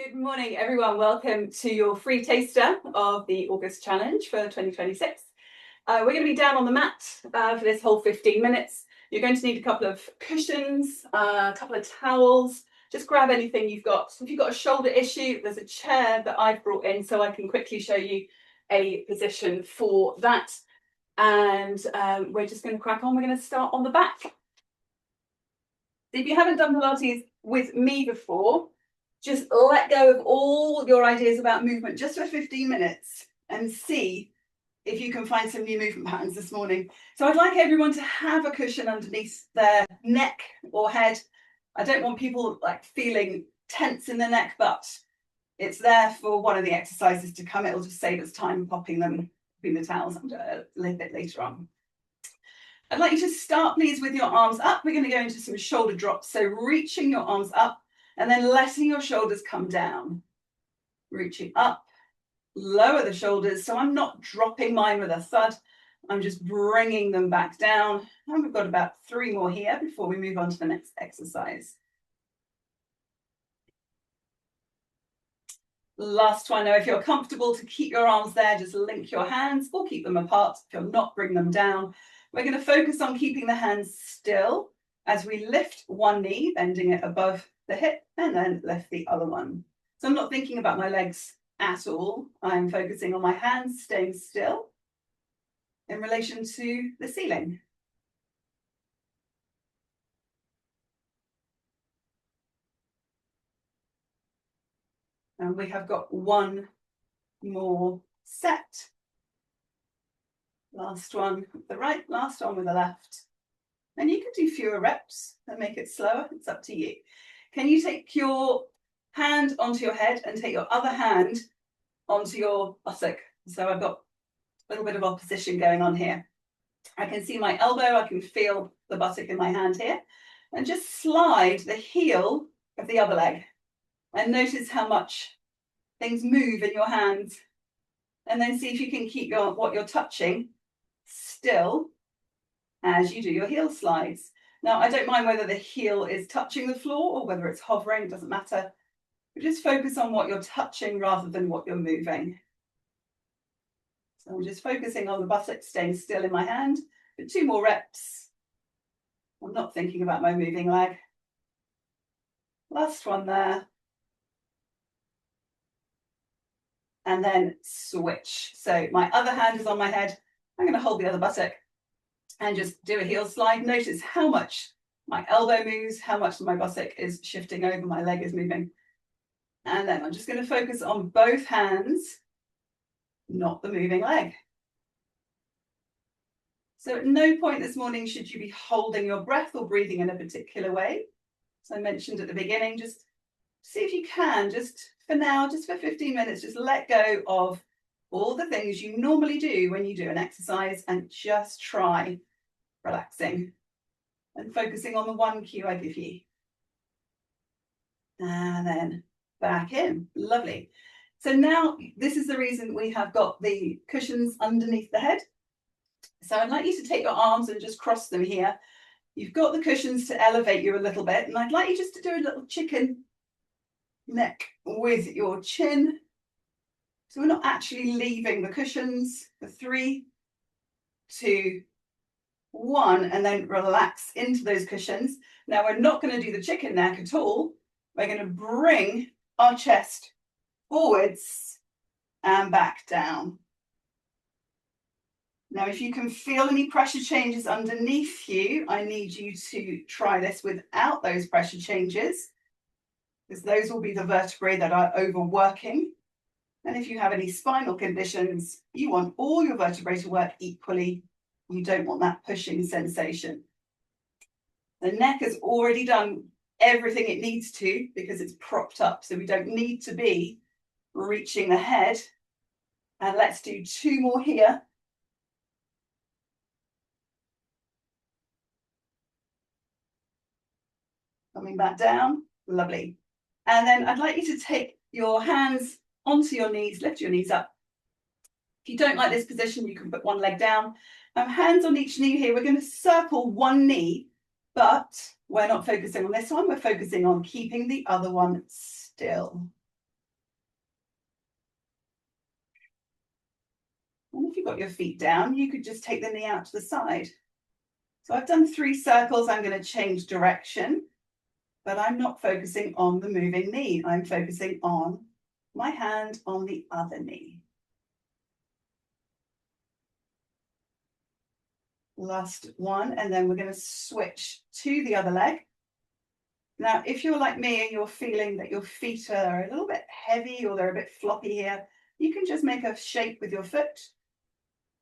Good morning, everyone. Welcome to your free taster of the August challenge for 2026. We're going to be down on the mat for this whole 15 minutes. You're going to need a couple of cushions, a couple of towels. Just grab anything you've got. If you've got a shoulder issue, there's a chair that I've brought in so I can quickly show you a position for that. And we're just going to crack on. We're going to start on the back. If you haven't done Pilates with me before, just let go of all your ideas about movement just for 15 minutes and see if you can find some new movement patterns this morning. So I'd like everyone to have a cushion underneath their neck or head. I don't want people feeling tense in the neck, but it's there for one of the exercises to come. It'll just save us time popping the towels under a little bit later on. I'd like you to start, please, with your arms up. We're going to go into some shoulder drops. So reaching your arms up and then letting your shoulders come down. Reaching up, lower the shoulders. So I'm not dropping mine with a thud. I'm just bringing them back down. And we've got about 3 more here before we move on to the next exercise. Last one. Now, if you're comfortable to keep your arms there, just link your hands or keep them apart. If you're not, bring them down. We're going to focus on keeping the hands still as we lift one knee, bending it above the hip, and then lift the other one. So I'm not thinking about my legs at all. I'm focusing on my hands staying still in relation to the ceiling. And we have got 1 more set. Last one with the right, last one with the left. And you can do fewer reps and make it slower. It's up to you. Can you take your hand onto your head and take your other hand onto your buttock? So I've got a little bit of opposition going on here. I can see my elbow, I can feel the buttock in my hand here. And just slide the heel of the other leg. And notice how much things move in your hands. And then see if you can keep what you're touching still as you do your heel slides. Now, I don't mind whether the heel is touching the floor or whether it's hovering, it doesn't matter. But just focus on what you're touching rather than what you're moving. So I'm just focusing on the buttock staying still in my hand for 2 more reps. I'm not thinking about my moving leg. Last one there. And then switch. So my other hand is on my head. I'm going to hold the other buttock and just do a heel slide. Notice how much my elbow moves, how much my buttock is shifting over, my leg is moving. And then I'm just going to focus on both hands, not the moving leg. So at no point this morning should you be holding your breath or breathing in a particular way. As I mentioned at the beginning, just see if you can, just for now, just for 15 minutes, just let go of all the things you normally do when you do an exercise and just try relaxing and focusing on the one cue I give you. And then back in. Lovely. So now this is the reason we have got the cushions underneath the head. So I'd like you to take your arms and just cross them here. You've got the cushions to elevate you a little bit, and I'd like you just to do a little chicken neck with your chin. So we're not actually leaving the cushions for 3, 2, 1, and then relax into those cushions. Now we're not going to do the chicken neck at all. We're going to bring our chest forwards and back down. Now, if you can feel any pressure changes underneath you, I need you to try this without those pressure changes, because those will be the vertebrae that are overworking. And if you have any spinal conditions, you want all your vertebrae to work equally. You don't want that pushing sensation. The neck has already done everything it needs to because it's propped up, so we don't need to be reaching the head. And let's do 2 more here. Coming back down, lovely. And then I'd like you to take your hands onto your knees, lift your knees up. If you don't like this position, you can put one leg down. Hands on each knee here. We're going to circle one knee, but we're not focusing on this one. We're focusing on keeping the other one still. And if you've got your feet down, you could just take the knee out to the side. So I've done 3 circles. I'm going to change direction, but I'm not focusing on the moving knee. I'm focusing on my hand on the other knee. Last one, and then we're going to switch to the other leg. Now, if you're like me and you're feeling that your feet are a little bit heavy or they're a bit floppy here, you can just make a shape with your foot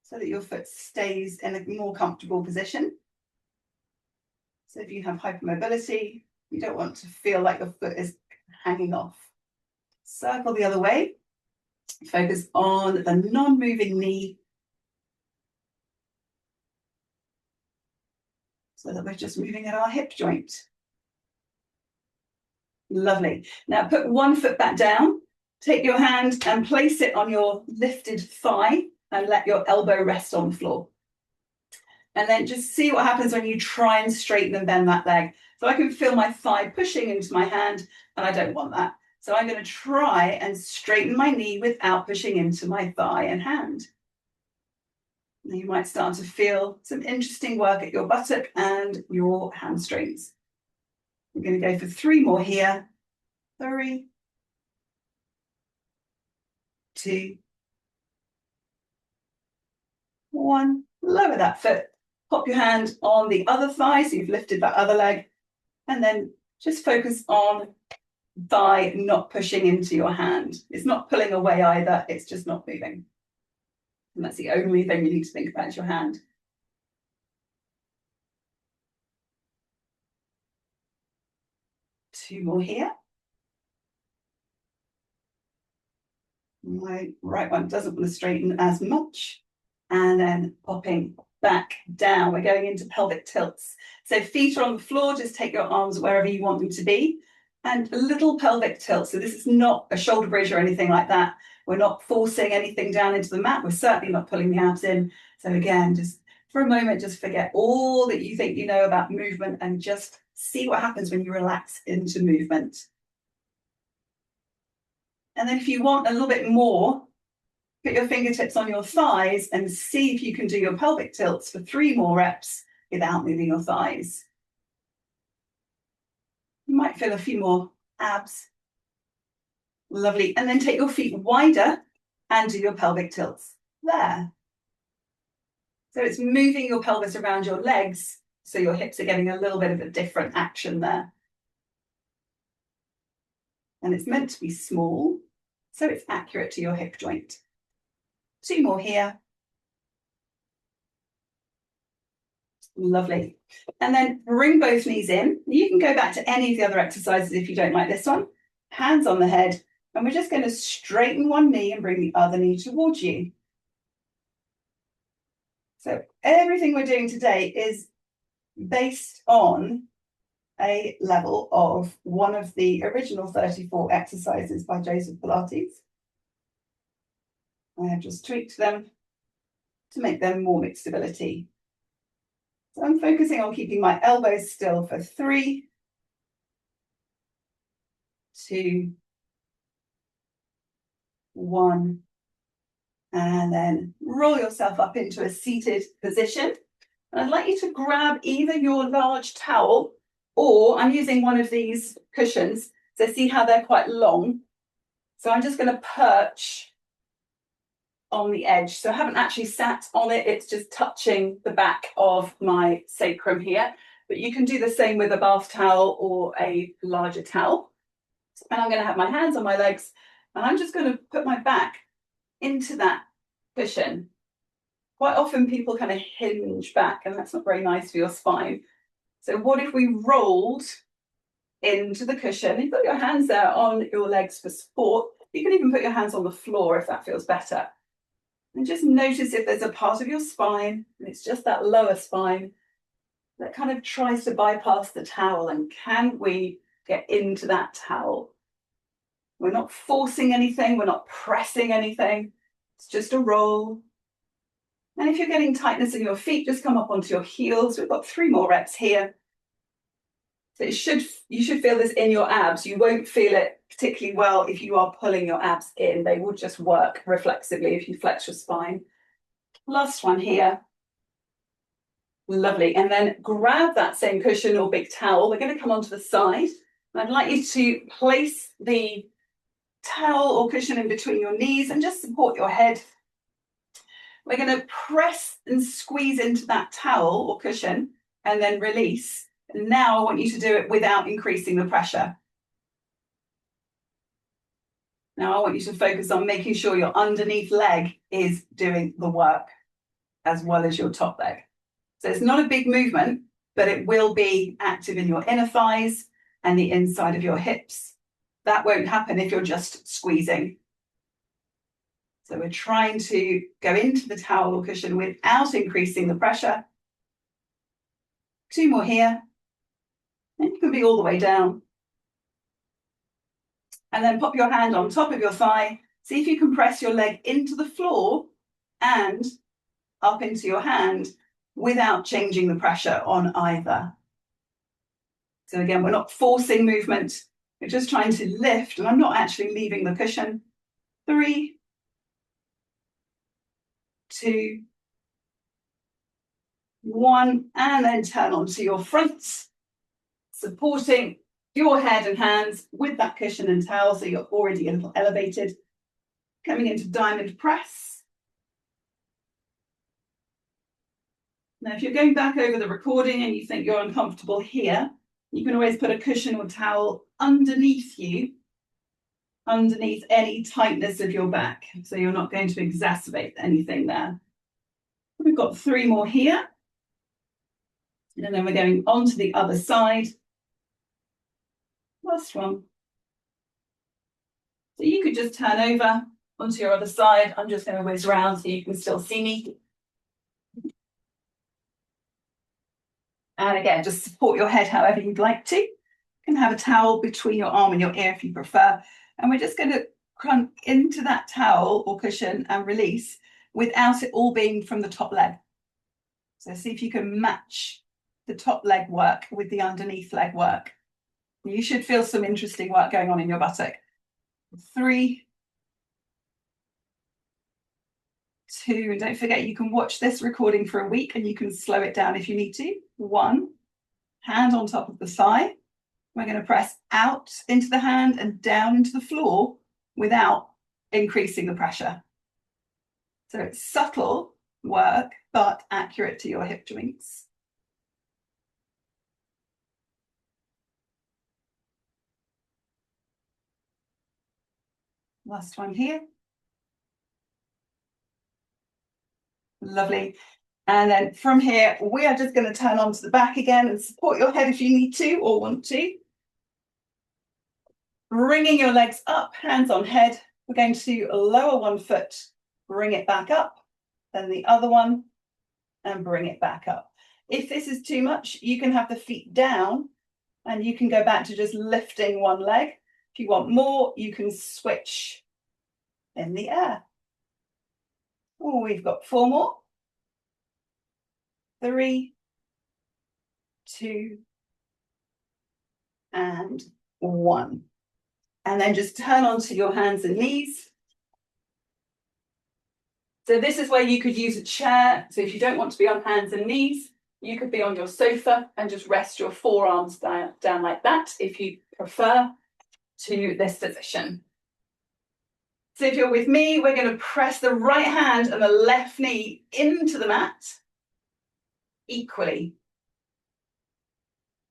so that your foot stays in a more comfortable position. So if you have hypermobility, you don't want to feel like your foot is hanging off. Circle the other way. Focus on the non-moving knee so that we're just moving at our hip joint. Lovely. Now put one foot back down. Take your hand and place it on your lifted thigh and let your elbow rest on the floor. And then just see what happens when you try and straighten and bend that leg. So I can feel my thigh pushing into my hand, and I don't want that. So I'm going to try and straighten my knee without pushing into my thigh and hand. And you might start to feel some interesting work at your buttock and your hamstrings. We're going to go for 3 more here. 3, 2, 1. Lower that foot. Pop your hand on the other thigh, so you've lifted that other leg, and then just focus on thigh not pushing into your hand. It's not pulling away either, it's just not moving. And that's the only thing you need to think about is your hand. Two more here. My right one doesn't want to straighten as much. And then popping back down. We're going into pelvic tilts. So feet are on the floor, just take your arms wherever you want them to be. And a little pelvic tilt. So this is not a shoulder bridge or anything like that. We're not forcing anything down into the mat. We're certainly not pulling the abs in. So again, just for a moment, just forget all that you think you know about movement and just see what happens when you relax into movement. And then if you want a little bit more, put your fingertips on your thighs and see if you can do your pelvic tilts for 3 more reps without moving your thighs. You might feel a few more abs. Lovely. And then take your feet wider and do your pelvic tilts there. So it's moving your pelvis around your legs, so your hips are getting a little bit of a different action there. And it's meant to be small, so it's accurate to your hip joint. 2 more here. Lovely. And then bring both knees in. You can go back to any of the other exercises if you don't like this one. Hands on the head. And we're just going to straighten one knee and bring the other knee towards you. So everything we're doing today is based on a level of one of the original 34 exercises by Joseph Pilates. I have just tweaked them to make them more mixed stability. So I'm focusing on keeping my elbows still for 3, 2, 1, and then roll yourself up into a seated position. And I'd like you to grab either your large towel or I'm using one of these cushions. So see how they're quite long. So I'm just going to perch on the edge. So I haven't actually sat on it. It's just touching the back of my sacrum here. But you can do the same with a bath towel or a larger towel. And I'm going to have my hands on my legs and I'm just going to put my back into that cushion. Quite often people kind of hinge back and that's not very nice for your spine. So what if we rolled into the cushion? You've got your hands there on your legs for support. You can even put your hands on the floor if that feels better. And just notice if there's a part of your spine, and it's just that lower spine, that kind of tries to bypass the towel. And can we get into that towel? We're not forcing anything. We're not pressing anything. It's just a roll. And if you're getting tightness in your feet, just come up onto your heels. We've got 3 more reps here. So you should feel this in your abs. You won't feel it particularly well if you are pulling your abs in. They will just work reflexively if you flex your spine. Last one here. Lovely. And then grab that same cushion or big towel. We're going to come onto the side. And I'd like you to place the towel or cushion in between your knees and just support your head. We're going to press and squeeze into that towel or cushion and then release. And now I want you to do it without increasing the pressure. Now I want you to focus on making sure your underneath leg is doing the work as well as your top leg. So it's not a big movement, but it will be active in your inner thighs and the inside of your hips. That won't happen if you're just squeezing. So we're trying to go into the towel or cushion without increasing the pressure. 2 more here. And you can be all the way down. And then pop your hand on top of your thigh. See if you can press your leg into the floor and up into your hand without changing the pressure on either. So again, we're not forcing movement. We're just trying to lift, and I'm not actually leaving the cushion. 3, 2, 1, and then turn onto your fronts, supporting your head and hands with that cushion and towel, so you're already elevated. Coming into diamond press. Now, if you're going back over the recording and you think you're uncomfortable here, you can always put a cushion or towel underneath you, underneath any tightness of your back, so you're not going to exacerbate anything there. We've got 3 more here. And then we're going on to the other side. Last one. So you could just turn over onto your other side. I'm just going to whiz around so you can still see me. And again, just support your head however you'd like to. You can have a towel between your arm and your ear if you prefer. And we're just going to crunch into that towel or cushion and release without it all being from the top leg. So see if you can match the top leg work with the underneath leg work. You should feel some interesting work going on in your buttock. 3, 2, and don't forget you can watch this recording for a week and you can slow it down if you need to. 1, hand on top of the thigh. We're going to press out into the hand and down into the floor without increasing the pressure. So it's subtle work, but accurate to your hip joints. Last one here. Lovely. And then from here, we are just going to turn onto the back again and support your head if you need to or want to. Bringing your legs up, hands on head. We're going to lower one foot, bring it back up, then the other one, and bring it back up. If this is too much, you can have the feet down and you can go back to just lifting one leg. If you want more, you can switch in the air. Oh, we've got 4 more. 3, 2, and 1. And then just turn onto your hands and knees. So this is where you could use a chair. So if you don't want to be on hands and knees, you could be on your sofa and just rest your forearms down like that if you prefer to this position. So if you're with me, we're going to press the right hand and the left knee into the mat equally.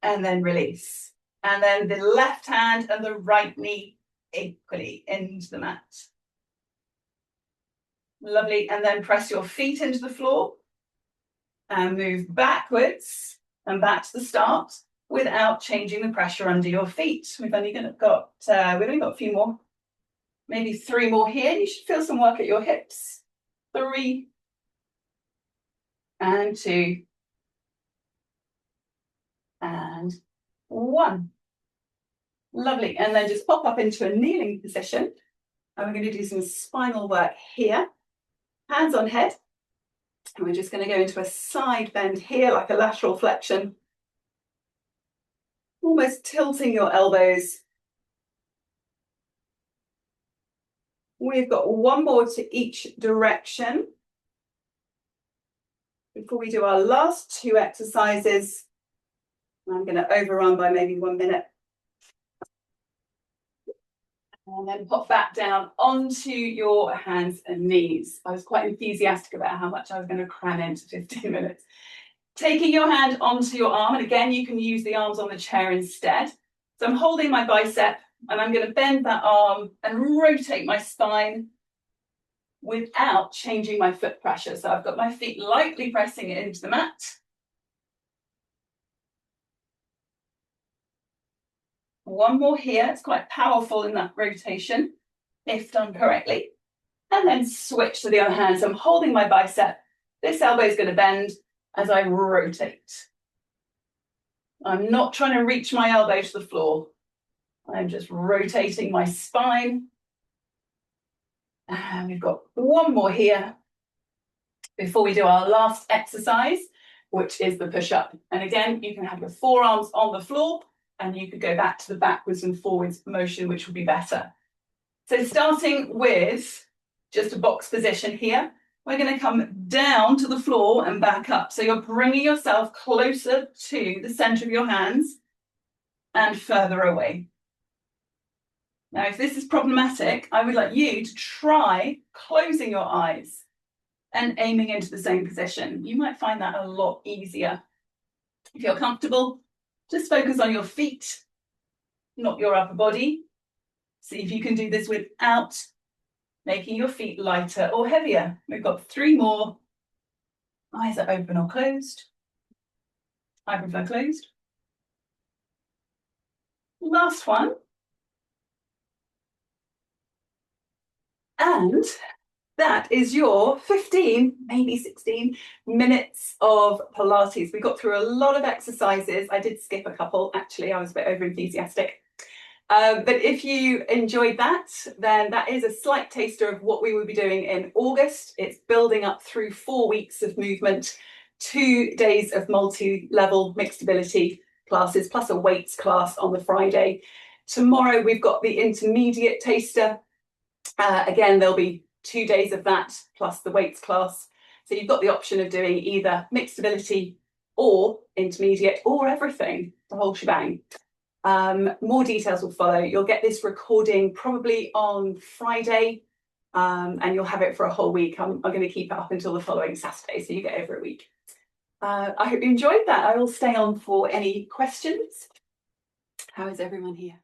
And then release. And then the left hand and the right knee equally into the mat. Lovely. And then press your feet into the floor and move backwards and back to the start without changing the pressure under your feet. We've only got a few more, maybe 3 more here. You should feel some work at your hips. 3 and 2 and 1. Lovely. And then just pop up into a kneeling position. And we're going to do some spinal work here. Hands on head. And we're just going to go into a side bend here, like a lateral flexion. Almost tilting your elbows. We've got 1 more to each direction. before we do our last two exercises. I'm going to overrun by maybe 1 minute. And then pop back down onto your hands and knees. I was quite enthusiastic about how much I was going to cram into 15 minutes. Taking your hand onto your arm, and again, you can use the arms on the chair instead. So I'm holding my bicep, and I'm going to bend that arm and rotate my spine without changing my foot pressure. So I've got my feet lightly pressing it into the mat. One more here. It's quite powerful in that rotation, if done correctly. And then switch to the other hand. So I'm holding my bicep. This elbow is going to bend as I rotate. I'm not trying to reach my elbow to the floor. I'm just rotating my spine. And we've got one more here before we do our last exercise, which is the push-up. And again, you can have your forearms on the floor and you could go back to the backwards and forwards motion, which will be better. So starting with just a box position here, we're going to come down to the floor and back up. So you're bringing yourself closer to the center of your hands and further away. Now, if this is problematic, I would like you to try closing your eyes and aiming into the same position. You might find that a lot easier. If you're comfortable, just focus on your feet, not your upper body. See if you can do this without making your feet lighter or heavier. We've got 3 more. Eyes are open or closed. I prefer closed. Last one. And that is your 15, maybe 16 minutes of Pilates. We got through a lot of exercises. I did skip a couple, actually. I was a bit over enthusiastic. But if you enjoyed that, then that is a slight taster of what we will be doing in August. It's building up through 4 weeks of movement, 2 days of multi-level mixed ability classes, plus a weights class on the Friday. Tomorrow, we've got the intermediate taster. Again, there'll be 2 days of that, plus the weights class. So you've got the option of doing either mixed ability or intermediate or everything, the whole shebang. More details will follow. You'll get this recording probably on Friday, and you'll have it for a whole week. I'm going to keep it up until the following Saturday, so you get over a week. I hope you enjoyed that. I will stay on for any questions. How is everyone here?